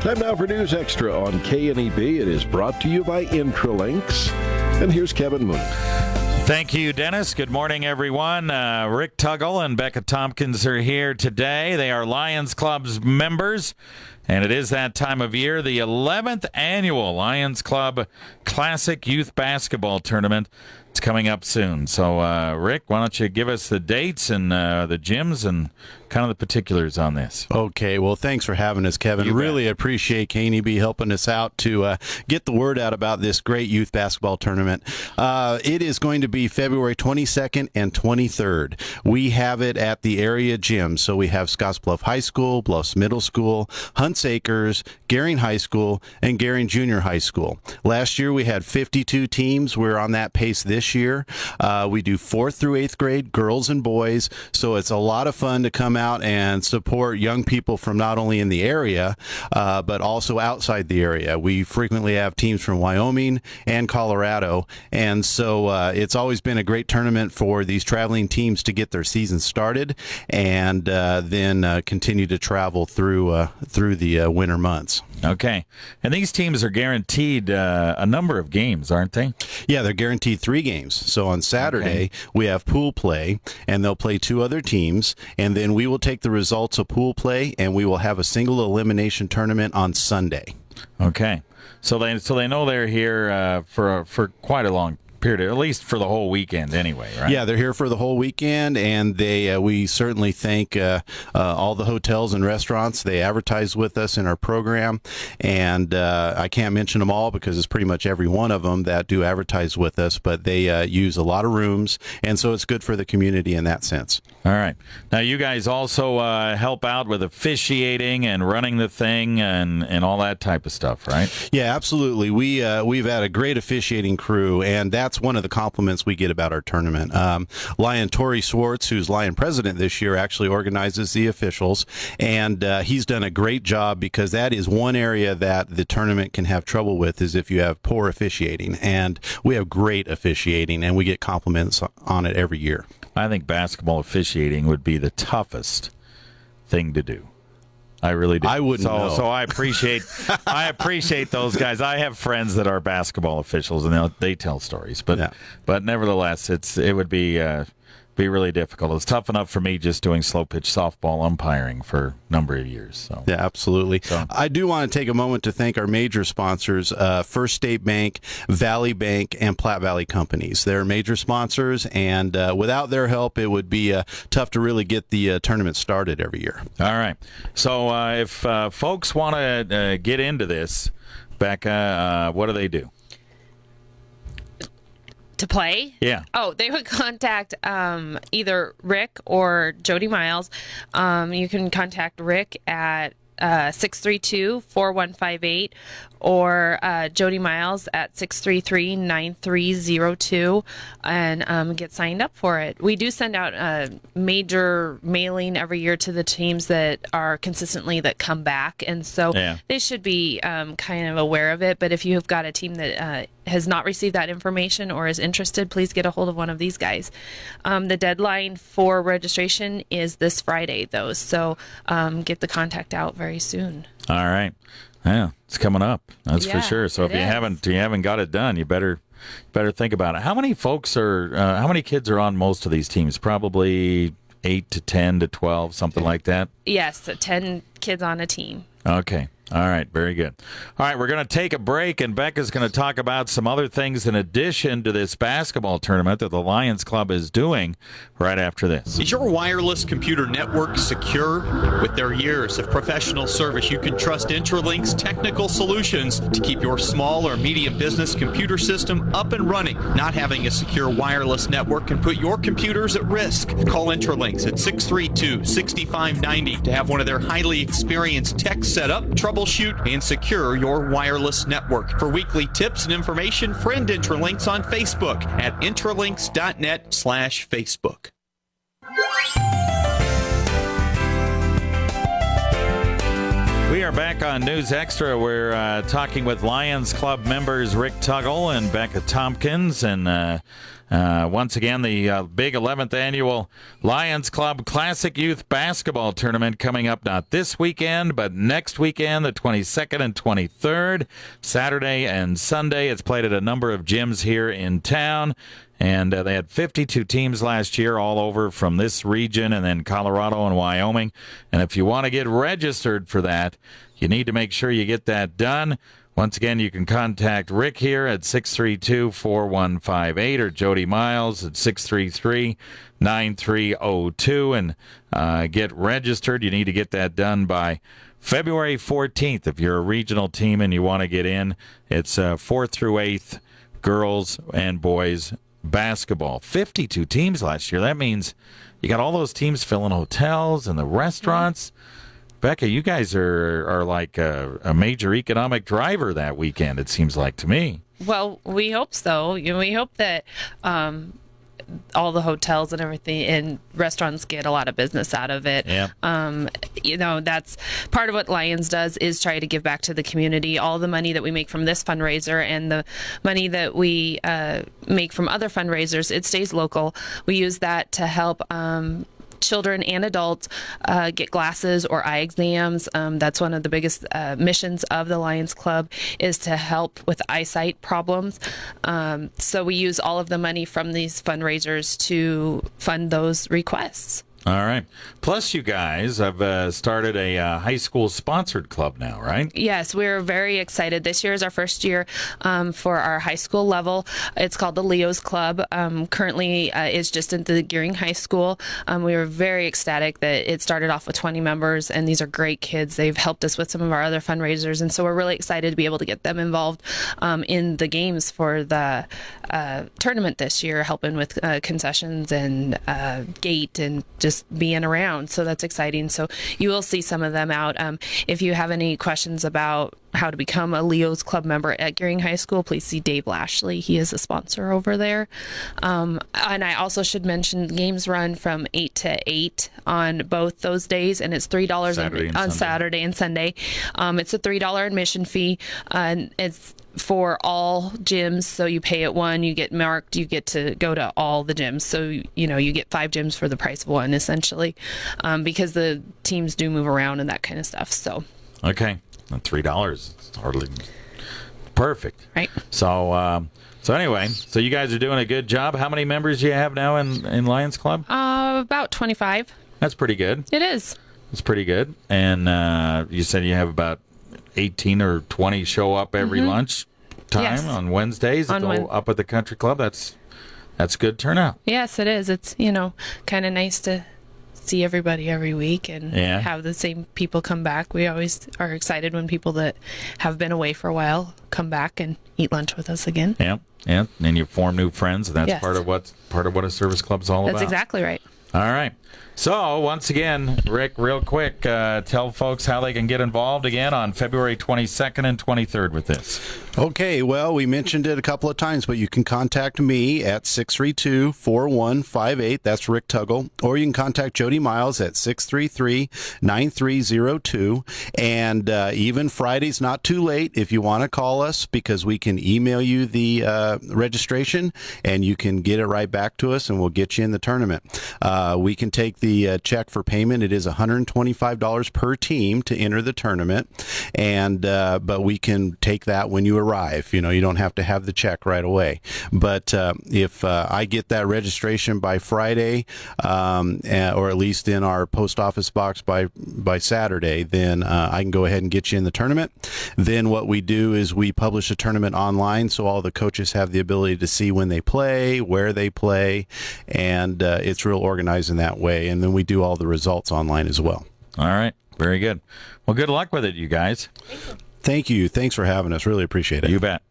Time now for News Extra on KNEB. It is brought to you by Intralinks. And here's Kevin Mooney. Thank you, Dennis. Good morning, everyone. Rick Tuggle and Becca Tompkins are here today. They are Lions Club's members, and it is that time of year, the 11th annual Lions Club Classic Youth Basketball Tournament. It's coming up soon. So, Rick, why don't you give us the dates and the gyms and kind of the particulars on this? Okay, well, thanks for having us, Kevin. Really appreciate KNEB helping us out to get the word out about this great youth basketball tournament. It is going to be February 22nd and 23rd. We have it at the area gyms. So we have Scottsbluff High School, Bluffs Middle School, Hunts Acres, Gering High School, and Gering Junior High School. Last year we had 52 teams. We're on that pace this year. We do 4th through 8th grade, girls and boys. So it's a lot of fun to come out and support young people from not only in the area, but also outside the area. We frequently have teams from Wyoming and Colorado. And so it's always been a great tournament for these traveling teams to get their season started and then continue to travel through the winter months. Okay. And these teams are guaranteed a number of games, aren't they? Yeah, they're guaranteed 3 games. So on Saturday, we have pool play, and they'll play 2 other teams, and then we will take the results of pool play, and we will have a single elimination tournament on Sunday. Okay. So they know they're here for quite a long period, at least for the whole weekend anyway, right? Yeah, they're here for the whole weekend, and we certainly thank all the hotels and restaurants. They advertise with us in our program, and I can't mention them all because it's pretty much every one of them that do advertise with us, but they use a lot of rooms, and so it's good for the community in that sense. All right. Now, you guys also help out with officiating and running the thing and all that type of stuff, right? Yeah, absolutely. We've had a great officiating crew, and that's one of the compliments we get about our tournament. Lion Tori Swartz, who's Lion president this year, actually organizes the officials, and he's done a great job because that is one area that the tournament can have trouble with is if you have poor officiating, and we have great officiating, and we get compliments on it every year. I think basketball officiating would be the toughest thing to do. I really do. I wouldn't know. So I appreciate those guys. I have friends that are basketball officials, and they tell stories. But nevertheless, it would be really difficult. It's tough enough for me just doing slow pitch softball umpiring for a number of years. So. Yeah, absolutely. So. I do want to take a moment to thank our major sponsors, First State Bank, Valley Bank, and Platte Valley Companies. They're major sponsors, and without their help, it would be tough to really get the tournament started every year. All right. So if folks want to get into this, Becca, what do they do? To play? Yeah. Oh, they would contact either Rick or Jody Miles. You can contact Rick at 632-4158 or Jody Miles at 633-9302 and get signed up for it. We do send out a major mailing every year to the teams that are consistently that come back, and so they should be kind of aware of it. But if you have got a team that has not received that information or is interested, please get a hold of one of these guys. The deadline for registration is this Friday, though, so get the contact out very soon. All right. Yeah, it's coming up. That's for sure. So if you haven't got it done, you better think about it. How many kids are on most of these teams? Probably 8 to 10 to 12, something like that. Yes, 10 kids on a team. Okay. All right, very good. All right, we're going to take a break, and Becca's going to talk about some other things in addition to this basketball tournament that the Lions Club is doing right after this. Is your wireless computer network secure? With their years of professional service, you can trust Intralink's technical solutions to keep your small or medium business computer system up and running. Not having a secure wireless network can put your computers at risk. Call Intralinks at 632-6590 to have one of their highly experienced techs set up, troubleshoot, and secure your wireless network. For weekly tips and information, friend Intralinks on Facebook at intralinks.net/Facebook. We are back on News Extra. We're talking with Lions Club members Rick Tuggle and Becca Tompkins. And once again, the big 11th annual Lions Club Classic Youth Basketball Tournament coming up not this weekend, but next weekend, the 22nd and 23rd, Saturday and Sunday. It's played at a number of gyms here in town. And they had 52 teams last year all over from this region and then Colorado and Wyoming. And if you want to get registered for that, you need to make sure you get that done. Once again, you can contact Rick here at 632-4158 or Jody Miles at 633-9302 and get registered. You need to get that done by February 14th. If you're a regional team and you want to get in, it's 4th through 8th girls and boys basketball. 52 teams last year. That means you got all those teams filling hotels and the restaurants. Becca, you guys are like a major economic driver that weekend, it seems like to me. Well, we hope so. We hope that all the hotels and everything and restaurants get a lot of business out of it. Yeah. That's part of what Lions does is try to give back to the community. All the money that we make from this fundraiser and the money that we make from other fundraisers, it stays local. We use that to help children and adults get glasses or eye exams. That's one of the biggest missions of the Lions Club is to help with eyesight problems. So we use all of the money from these fundraisers to fund those requests. All right. Plus, you guys have started a high school sponsored club now, right? Yes, we're very excited. This year is our first year for our high school level. It's called the Leo's Club. Currently, it's just at the Gering High School. We were very ecstatic that it started off with 20 members, and these are great kids. They've helped us with some of our other fundraisers, and so we're really excited to be able to get them involved in the games for the tournament this year, helping with concessions and gate and just being around. So that's exciting. So you will see some of them out. If you have any questions about how to become a Leo's Club member at Gering High School, please see Dave Lashley. He is a sponsor over there. And I also should mention games run from 8 to 8 on both those days, and it's $3 on Saturday and Sunday. It's a $3 admission fee, and it's for all gyms. So you pay at one, you get marked, you get to go to all the gyms. So, you get 5 gyms for the price of one, essentially, because the teams do move around and that kind of stuff. So, okay. $3 is hardly perfect. Right. So anyway, so you guys are doing a good job. How many members do you have now in Lions Club? About 25. That's pretty good. It is. It's pretty good. And you said you have about 18 or 20 show up every lunch time on Wednesdays to go up at the country club. That's good turnout. Yes, it is. It's, kind of nice to see everybody every week and have the same people come back. We always are excited when people that have been away for a while come back and eat lunch with us again. Yeah. And you form new friends, and that's part of what a service club's all about. That's exactly right. All right. So, once again, Rick, real quick, tell folks how they can get involved again on February 22nd and 23rd with this. Okay, well, we mentioned it a couple of times, but you can contact me at 632-4158. That's Rick Tuggle. Or you can contact Jody Miles at 633-9302. And even Friday's not too late if you want to call us, because we can email you the registration, and you can get it right back to us, and we'll get you in the tournament. We can take the check for payment. It is $125 per team to enter the tournament, and but we can take that when you arrive. You don't have to have the check right away. But if I get that registration by Friday, or at least in our post office box by Saturday, then I can go ahead and get you in the tournament. Then what we do is we publish a tournament online, so all the coaches have the ability to see when they play, where they play, and it's real organized in that way. And then we do all the results online as well. All right. Very good. Well, good luck with it, you guys. Thank you. Thanks for having us. Really appreciate it. You bet.